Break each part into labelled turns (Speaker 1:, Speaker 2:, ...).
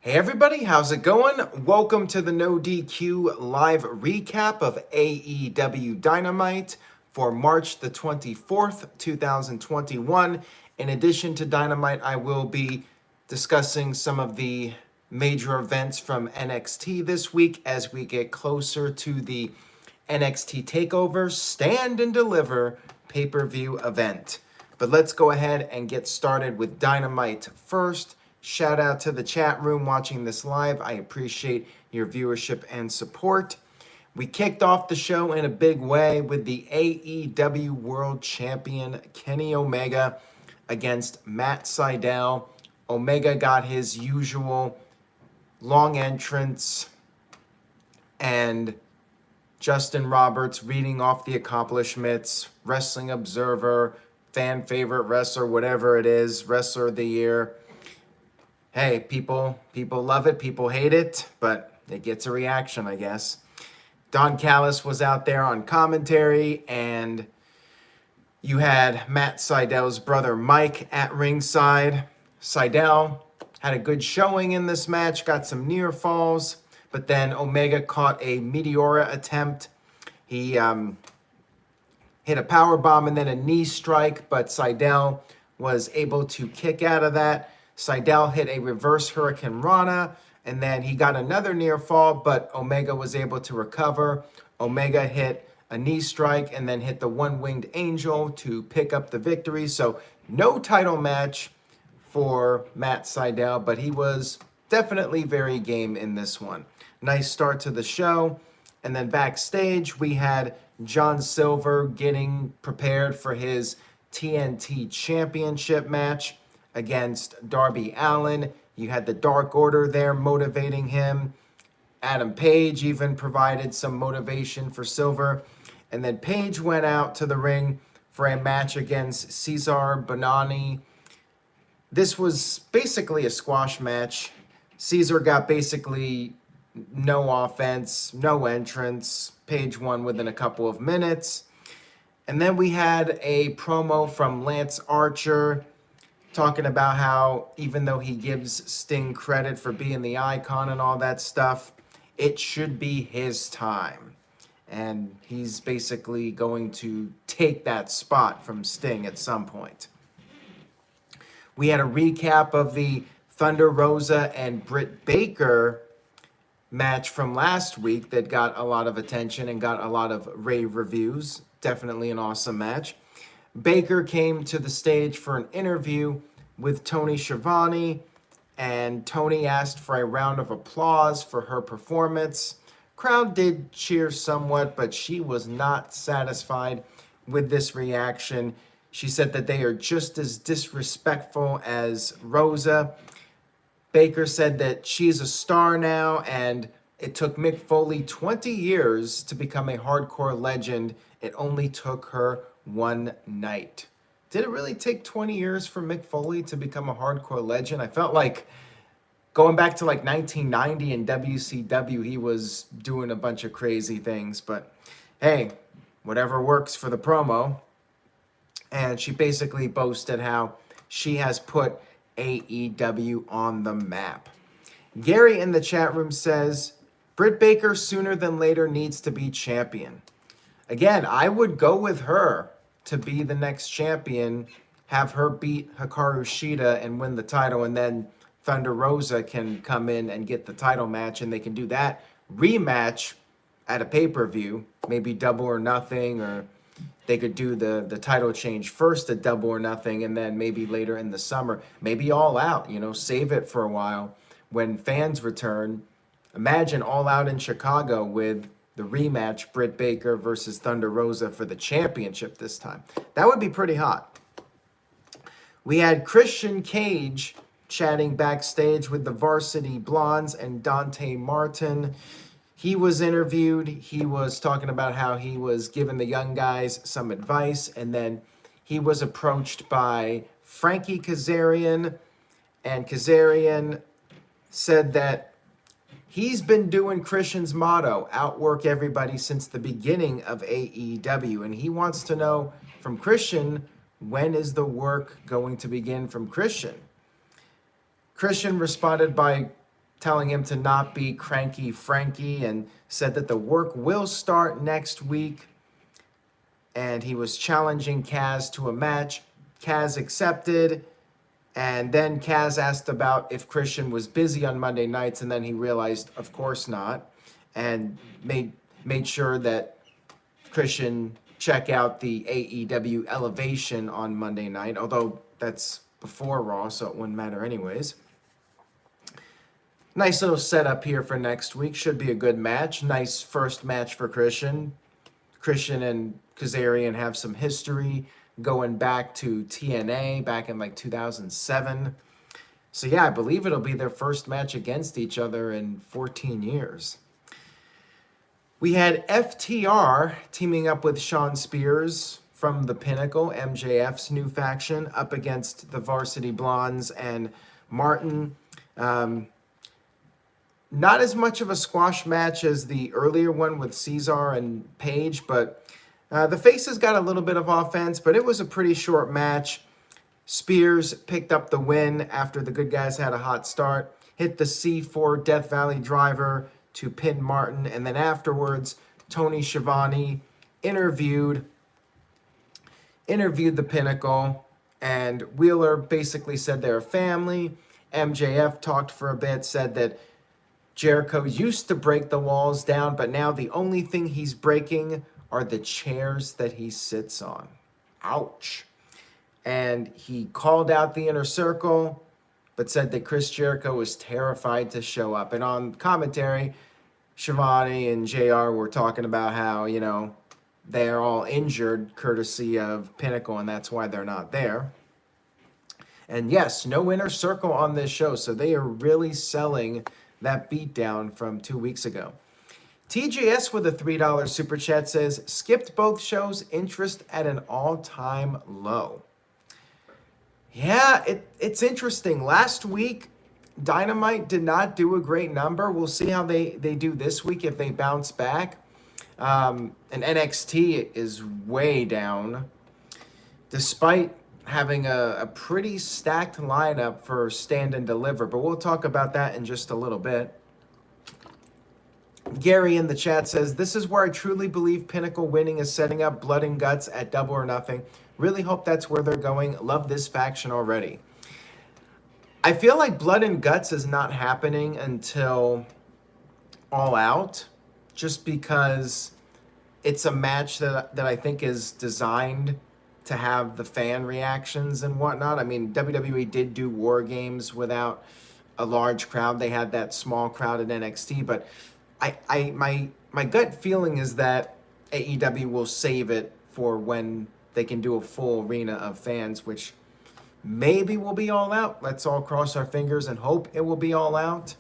Speaker 1: Hey everybody, how's it going? Welcome to the No DQ live recap of AEW Dynamite for March the 24th, 2021. In addition to Dynamite, I will be discussing some of the major events from NXT this week as we get closer to the NXT Takeover Stand and Deliver pay-per-view event. But let's go ahead and get started with Dynamite first. Shout out to the chat room watching this live. I appreciate your viewership and support. We kicked off the show in a big way with the AEW World Champion Kenny Omega against Matt Sydal. Omega got his usual long entrance and Justin Roberts reading off the accomplishments, Wrestling Observer, fan favorite wrestler, whatever it is, wrestler of the year. Hey, people love it, people hate it, but it gets a reaction, I guess. Don Callis was out there on commentary, and you had Matt Sydal's brother Mike at ringside. Sydal had a good showing in this match, got some near falls, but then Omega caught a Meteora attempt. He hit a power bomb and then a knee strike, but Sydal was able to kick out of that. Sydal hit a reverse Hurricane Rana, and then he got another near fall, but Omega was able to recover. Omega hit a knee strike and then hit the one-winged angel to pick up the victory. So no title match for Matt Sydal, but he was definitely very game in this one. Nice start to the show. And then backstage, we had John Silver getting prepared for his TNT Championship match against Darby Allin. You had the Dark Order there motivating him. Adam Page even provided some motivation for Silver. And then Page went out to the ring for a match against Cesar Bononi. This was basically a squash match. Cesar got basically no offense, no entrance. Page won within a couple of minutes. And then we had a promo from Lance Archer talking about how even though he gives Sting credit for being the icon and all that stuff, it should be his time. And he's basically going to take that spot from Sting at some point. We had a recap of the Thunder Rosa and Britt Baker match from last week that got a lot of attention and got a lot of rave reviews. Definitely an awesome match. Baker came to the stage for an interview with Tony Schiavone, and Tony asked for a round of applause for her performance. Crowd did cheer somewhat, but she was not satisfied with this reaction. She said that they are just as disrespectful as Rosa. Baker said that she's a star now, and it took Mick Foley 20 years to become a hardcore legend. It only took her one night. Did it really take 20 years for Mick Foley to become a hardcore legend? I felt like going back to like 1990 in WCW, he was doing a bunch of crazy things. But hey, whatever works for the promo. And she basically boasted how she has put AEW on the map. Gary in the chat room says, Britt Baker sooner than later needs to be champion. Again, I would go with her to be the next champion, have her beat Hikaru Shida and win the title, and then Thunder Rosa can come in and get the title match, and they can do that rematch at a pay-per-view, maybe Double or Nothing, or they could do the title change first at Double or Nothing, and then maybe later in the summer, maybe All Out, save it for a while when fans return. Imagine All Out in Chicago with the rematch, Britt Baker versus Thunder Rosa for the championship this time. That would be pretty hot. We had Christian Cage chatting backstage with the Varsity Blondes and Dante Martin. He was interviewed. He was talking about how he was giving the young guys some advice, and then he was approached by Frankie Kazarian, and Kazarian said that he's been doing Christian's motto, outwork everybody, since the beginning of AEW. And he wants to know from Christian, when is the work going to begin from Christian? Christian responded by telling him to not be cranky Frankie, and said that the work will start next week. And he was challenging Kaz to a match. Kaz accepted. And then Kaz asked about if Christian was busy on Monday nights, and then he realized, of course not, and made sure that Christian check out the AEW Elevation on Monday night, although that's before Raw, so it wouldn't matter anyways. Nice little setup here for next week. Should be a good match. Nice first match for Christian. Christian and Kazarian have some history going back to TNA back in like 2007. So yeah, I believe it'll be their first match against each other in 14 years. We had FTR teaming up with Shawn Spears from the Pinnacle, MJF's new faction, up against the Varsity Blondes and Martin. Not as much of a squash match as the earlier one with Cesar and Paige, but the Faces got a little bit of offense, but it was a pretty short match. Spears picked up the win after the good guys had a hot start, hit the C4 Death Valley driver to pin Martin, and then afterwards, Tony Schiavone interviewed the Pinnacle, and Wheeler basically said they're a family. MJF talked for a bit, said that Jericho used to break the walls down, but now the only thing he's breaking are the chairs that he sits on. Ouch. And he called out the Inner Circle, but said that Chris Jericho was terrified to show up. And on commentary, Schiavone and JR were talking about how, they're all injured courtesy of Pinnacle, and that's why they're not there. And yes, no Inner Circle on this show, so they are really selling that beatdown from 2 weeks ago. TJS with a $3 super chat says, skipped both shows, interest at an all-time low. Yeah, it's interesting. Last week, Dynamite did not do a great number. We'll see how they do this week if they bounce back. And NXT is way down, despite having a pretty stacked lineup for Stand and Deliver. But we'll talk about that in just a little bit. Gary in the chat says, this is where I truly believe Pinnacle winning is setting up Blood and Guts at Double or Nothing. Really hope that's where they're going. Love this faction already. I feel like Blood and Guts is not happening until All Out, just because it's a match that I think is designed to have the fan reactions and whatnot. I mean, WWE did do War Games without a large crowd. They had that small crowd at NXT, but my gut feeling is that AEW will save it for when they can do a full arena of fans, which maybe will be All Out. Let's all cross our fingers and hope it will be All Out,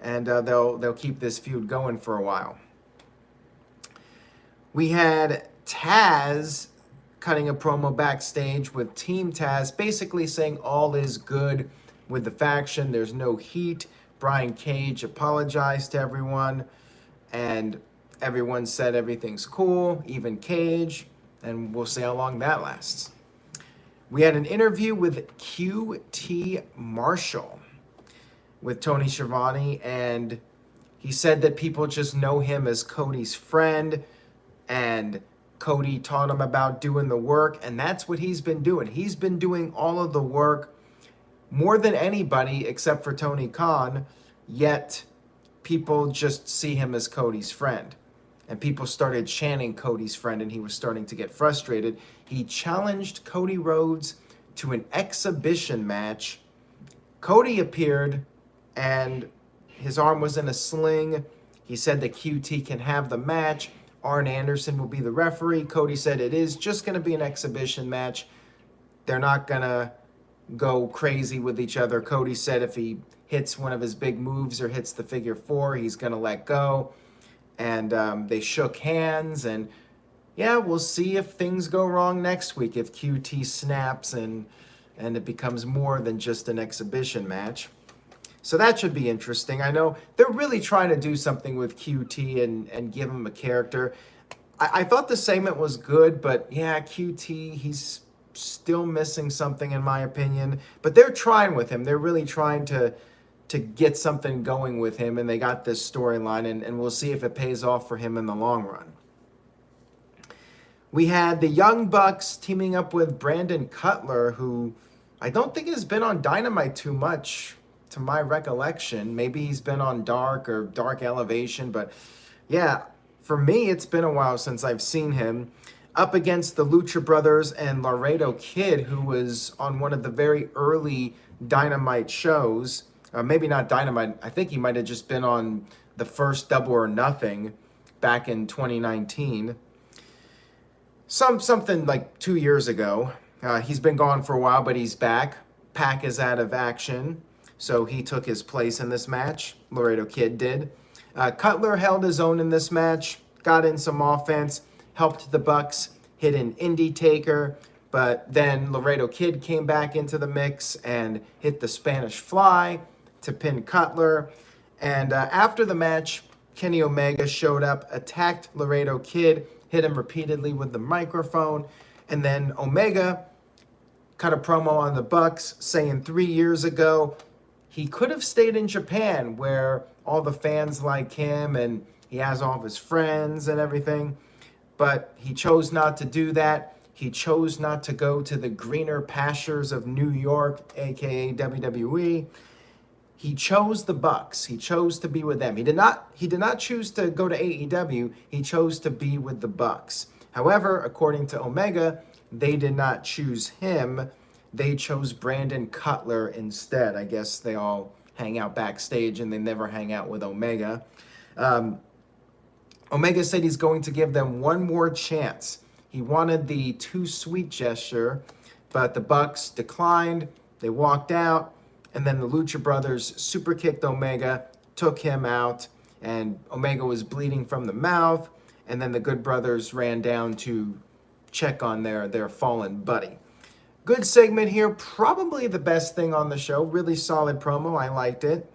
Speaker 1: and they'll keep this feud going for a while. We had Taz cutting a promo backstage with Team Taz, basically saying all is good with the faction. There's no heat. Brian Cage apologized to everyone, and everyone said everything's cool, even Cage, and we'll see how long that lasts. We had an interview with QT Marshall with Tony Schiavone, and he said that people just know him as Cody's friend, and Cody taught him about doing the work, and that's what he's been doing. He's been doing all of the work more than anybody except for Tony Khan, yet people just see him as Cody's friend. And people started chanting Cody's friend, and he was starting to get frustrated. He challenged Cody Rhodes to an exhibition match. Cody appeared, and his arm was in a sling. He said that QT can have the match. Arn Anderson will be the referee. Cody said it is just going to be an exhibition match. They're not going to go crazy with each other. Cody said if he hits one of his big moves or hits the figure four, he's going to let go. And they shook hands. And yeah, we'll see if things go wrong next week, if QT snaps and it becomes more than just an exhibition match. So that should be interesting. I know they're really trying to do something with QT and give him a character. I thought the segment was good, but yeah, QT, he's still missing something in my opinion. But they're trying with him. They're really trying to to get something going with him, and they got this storyline, and we'll see if it pays off for him in the long run. We had the Young Bucks teaming up with Brandon Cutler, who I don't think has been on Dynamite too much, to my recollection. Maybe he's been on Dark or Dark Elevation, but yeah, for me, it's been a while since I've seen him. Up against the Lucha Brothers and Laredo Kid, who was on one of the very early Dynamite shows. Maybe not Dynamite. I think he might have just been on the first Double or Nothing back in 2019. Something like 2 years ago. He's been gone for a while, but he's back. Pac is out of action, so he took his place in this match. Laredo Kid did. Cutler held his own in this match, got in some offense, helped the Bucks hit an Indie Taker, but then Laredo Kid came back into the mix and hit the Spanish Fly to pin Cutler. And after the match, Kenny Omega showed up, attacked Laredo Kid, hit him repeatedly with the microphone, and then Omega cut a promo on the Bucks saying 3 years ago he could have stayed in Japan where all the fans like him and he has all of his friends and everything, but he chose not to do that. He chose not to go to the greener pastures of New York, aka WWE. He chose the Bucks. He chose to be with them. He did not choose to go to AEW. He chose to be with the Bucks. However, according to Omega, they did not choose him. They chose Brandon Cutler instead. I guess they all hang out backstage and they never hang out with Omega. Omega said he's going to give them one more chance. He wanted the too sweet gesture, but the Bucks declined. They walked out, and then the Lucha Brothers super kicked Omega, took him out, and Omega was bleeding from the mouth, and then the Good Brothers ran down to check on their fallen buddy. Good segment here, probably the best thing on the show. Really solid promo, I liked it.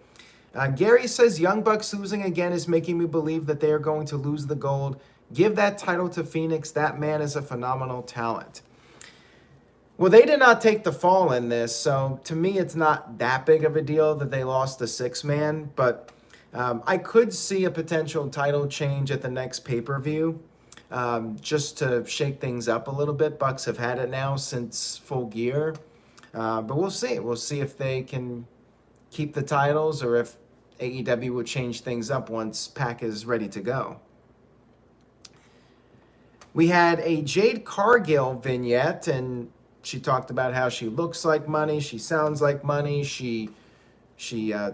Speaker 1: Gary says Young Bucks losing again is making me believe that they are going to lose the gold. Give that title to Phoenix. That man is a phenomenal talent. Well, they did not take the fall in this, so to me it's not that big of a deal that they lost the six-man, but I could see a potential title change at the next pay-per-view just to shake things up a little bit. Bucks have had it now since Full Gear, but we'll see. We'll see if they can keep the titles or if AEW will change things up once Pac is ready to go. We had a Jade Cargill vignette, and she talked about how she looks like money, she sounds like money, she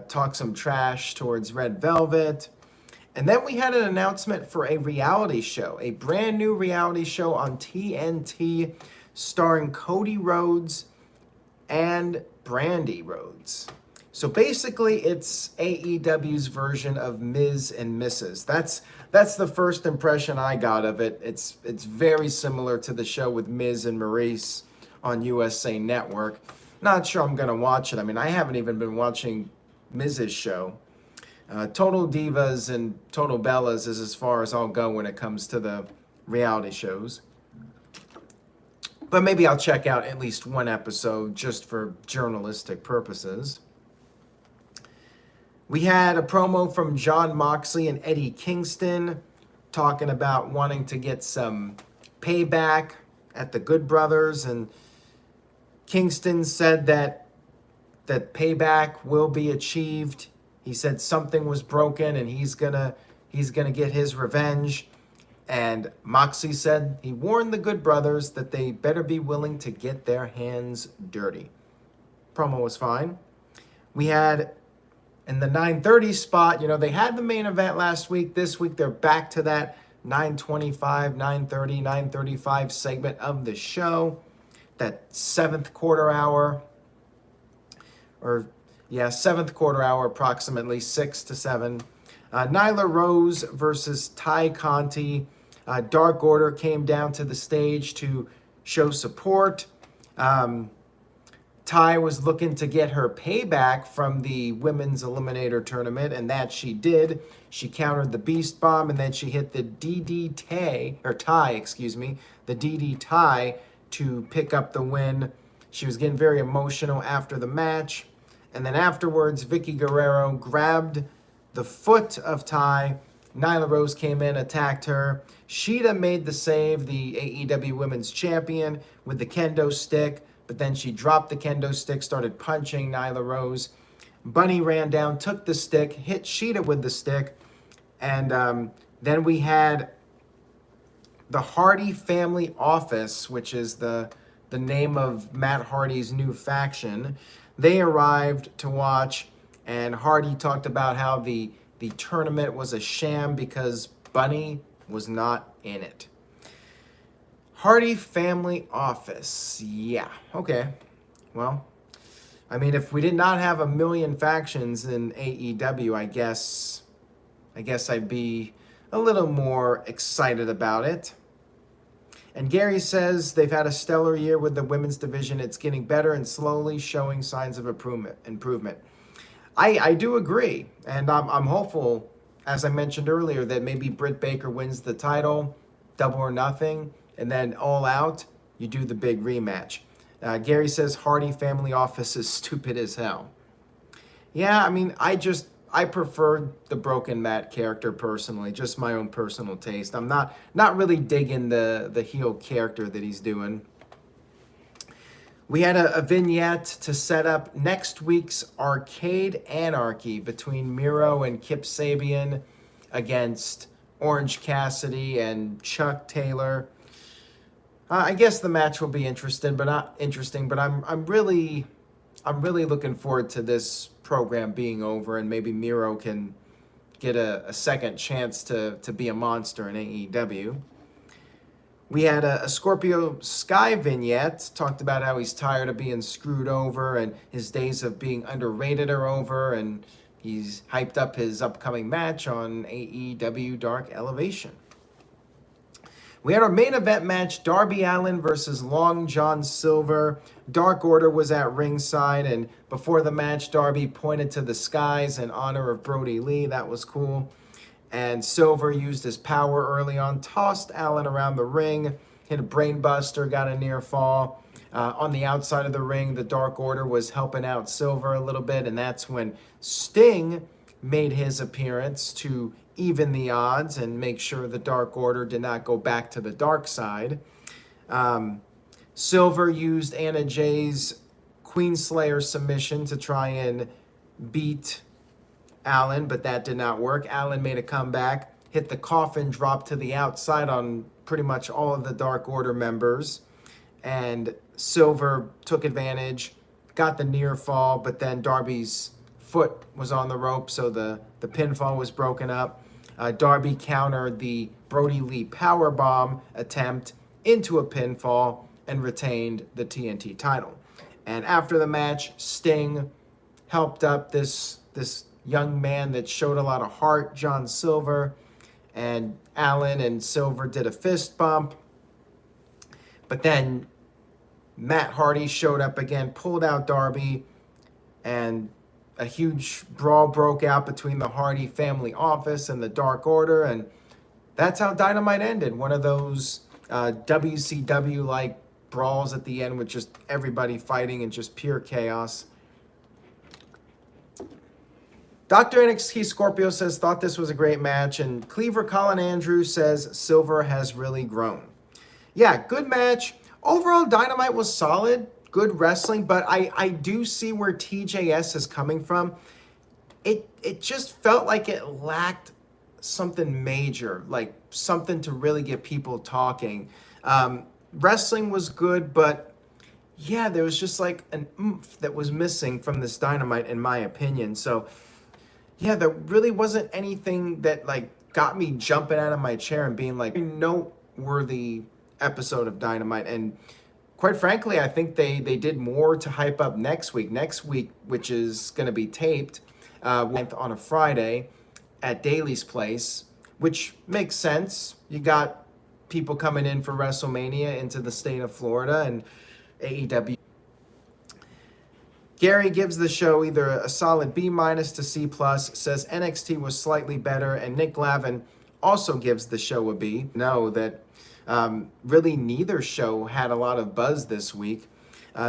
Speaker 1: talks some trash towards Red Velvet. And then we had an announcement for a reality show, a brand new reality show on TNT starring Cody Rhodes and Brandy Rhodes. So basically, it's AEW's version of Ms. and Mrs. That's the first impression I got of it. It's very similar to the show with Miz and Maurice on USA Network. Not sure I'm going to watch it. I mean, I haven't even been watching Miz's show. Total Divas and Total Bellas is as far as I'll go when it comes to the reality shows. But maybe I'll check out at least one episode just for journalistic purposes. We had a promo from Jon Moxley and Eddie Kingston talking about wanting to get some payback at the Good Brothers, and Kingston said that payback will be achieved. He said something was broken and he's gonna get his revenge. And Moxley said he warned the Good Brothers that they better be willing to get their hands dirty. Promo was fine. We had in the 9:30 spot, they had the main event last week. This week they're back to that 9:25, 9:30, 9:35 segment of the show. That seventh quarter hour, approximately 6 to 7. Nyla Rose versus Ty Conti. Dark Order came down to the stage to show support. Ty was looking to get her payback from the Women's Eliminator Tournament, and that she did. She countered the Beast Bomb, and then she hit the DD tie to pick up the win. She was getting very emotional after the match. And then afterwards, Vicky Guerrero grabbed the foot of Ty. Nyla Rose came in, attacked her. Shida made the save, the AEW Women's Champion, with the kendo stick, but then she dropped the kendo stick, started punching Nyla Rose. Bunny ran down, took the stick, hit Shida with the stick, and then we had the Hardy Family Office, which is the name of Matt Hardy's new faction. They arrived to watch, and Hardy talked about how the tournament was a sham because Bunny was not in it. Hardy Family Office. Yeah, okay. Well, I mean, if we did not have a million factions in AEW, I guess I'd be a little more excited about it. And Gary says they've had a stellar year with the women's division. It's getting better and slowly showing signs of improvement. I do agree, and I'm hopeful, as I mentioned earlier, that maybe Britt Baker wins the title, double or nothing, and then All Out, you do the big rematch. Gary says Hardy Family Office is stupid as hell. Yeah, I mean, I prefer the Broken Matt character personally, just my own personal taste. I'm not really digging the heel character that he's doing. We had a vignette to set up next week's Arcade Anarchy between Miro and Kip Sabian against Orange Cassidy and Chuck Taylor. I guess the match will be interesting, but I'm really looking forward to this program being over, and maybe Miro can get a second chance to be a monster in AEW. We had a Scorpio Sky vignette, talked about how he's tired of being screwed over and his days of being underrated are over, and he's hyped up his upcoming match on AEW Dark Elevation. We had our main event match, Darby Allin versus Long John Silver. Dark Order was at ringside, and before the match, Darby pointed to the skies in honor of Brody Lee. That was cool. And Silver used his power early on, tossed Allin around the ring, hit a brainbuster, got a near fall. On the outside of the ring, the Dark Order was helping out Silver a little bit, and that's when Sting made his appearance to even the odds and make sure the Dark Order did not go back to the dark side. Silver used Anna Jay's Queenslayer submission to try and beat Allin, but that did not work. Allin made a comeback, hit the coffin drop to the outside on pretty much all of the Dark Order members, and Silver took advantage, got the near fall, but then Darby's foot was on the rope, so the pinfall was broken up. Darby countered the Brody Lee powerbomb attempt into a pinfall and retained the TNT title. And after the match, Sting helped up this young man that showed a lot of heart, John Silver, and Allin and Silver did a fist bump. But then Matt Hardy showed up again, pulled out Darby, and a huge brawl broke out between the Hardy Family Office and the Dark Order, and that's how Dynamite ended. One of those WCW-like brawls at the end with just everybody fighting and just pure chaos. Dr. NXT Scorpio says, thought this was a great match, and Cleaver Colin Andrews says, Silver has really grown. Yeah, good match. Overall, Dynamite was solid. Good wrestling, but I do see where TJS is coming from. It just felt like it lacked something major, like something to really get people talking. Wrestling was good, but yeah, there was just like an oomph that was missing from this Dynamite, in my opinion. So yeah, there really wasn't anything that like got me jumping out of my chair and being like, noteworthy episode of Dynamite. And quite frankly, I think they did more to hype up next week. Next week, which is going to be taped on a Friday at Daly's Place, which makes sense. You got people coming in for WrestleMania into the state of Florida, and AEW. Gary gives the show either a solid B- to C+, says NXT was slightly better, and Nick Glavin also gives the show a B. Know that really neither show had a lot of buzz this week.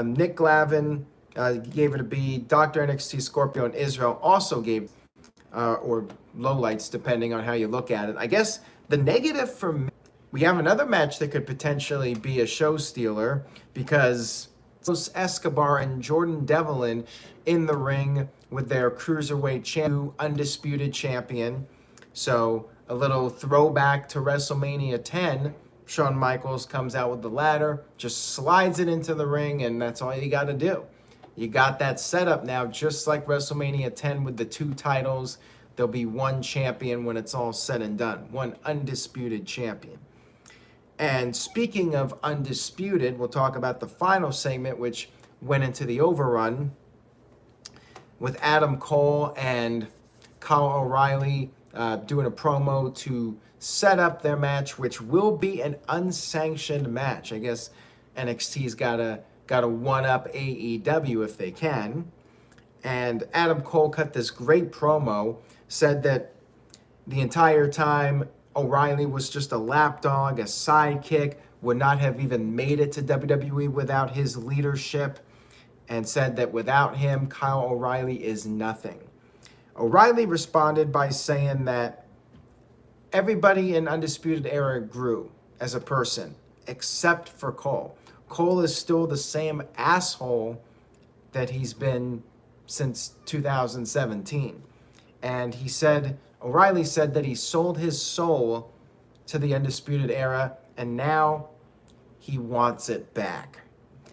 Speaker 1: Nick Glavin gave it a B. Dr. NXT, Scorpio, and Israel also gave, or lowlights, depending on how you look at it. I guess the negative for me, we have another match that could potentially be a show stealer because Escobar and Jordan Devlin in the ring with their cruiserweight undisputed champion. So a little throwback to WrestleMania 10. Shawn Michaels comes out with the ladder, just slides it into the ring, and that's all you got to do. You got that set up now, just like WrestleMania 10 with the 2 titles. There'll be one champion when it's all said and done, one undisputed champion. And speaking of undisputed, we'll talk about the final segment, which went into the overrun with Adam Cole and Kyle O'Reilly doing a promo to set up their match, which will be an unsanctioned match. I guess NXT's got to one-up AEW if they can. And Adam Cole cut this great promo, said that the entire time O'Reilly was just a lapdog, a sidekick, would not have even made it to WWE without his leadership, and said that without him, Kyle O'Reilly is nothing. O'Reilly responded by saying that everybody in Undisputed Era grew as a person, except for Cole. Cole is still the same asshole that he's been since 2017. And he said, O'Reilly said that he sold his soul to the Undisputed Era, and now he wants it back.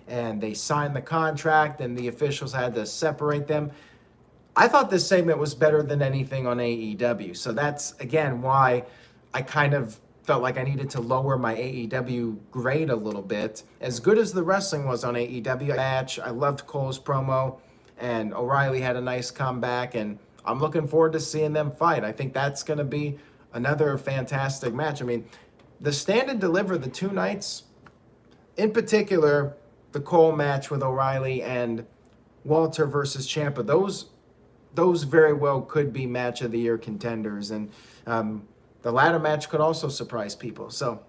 Speaker 1: And they signed the contract, and the officials had to separate them. I thought this segment was better than anything on AEW. So that's, again, why I kind of felt like I needed to lower my AEW grade a little bit. As good as the wrestling was on AEW match, I loved Cole's promo, and O'Reilly had a nice comeback, and I'm looking forward to seeing them fight. I think that's going to be another fantastic match. I mean, the Stand and Deliver, the 2 nights, in particular, the Cole match with O'Reilly and Walter versus Ciampa, those very well could be match of the year contenders. And the ladder match could also surprise people. So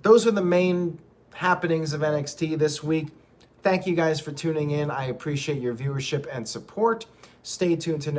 Speaker 1: those are the main happenings of NXT this week. Thank you guys for tuning in. I appreciate your viewership and support. Stay tuned to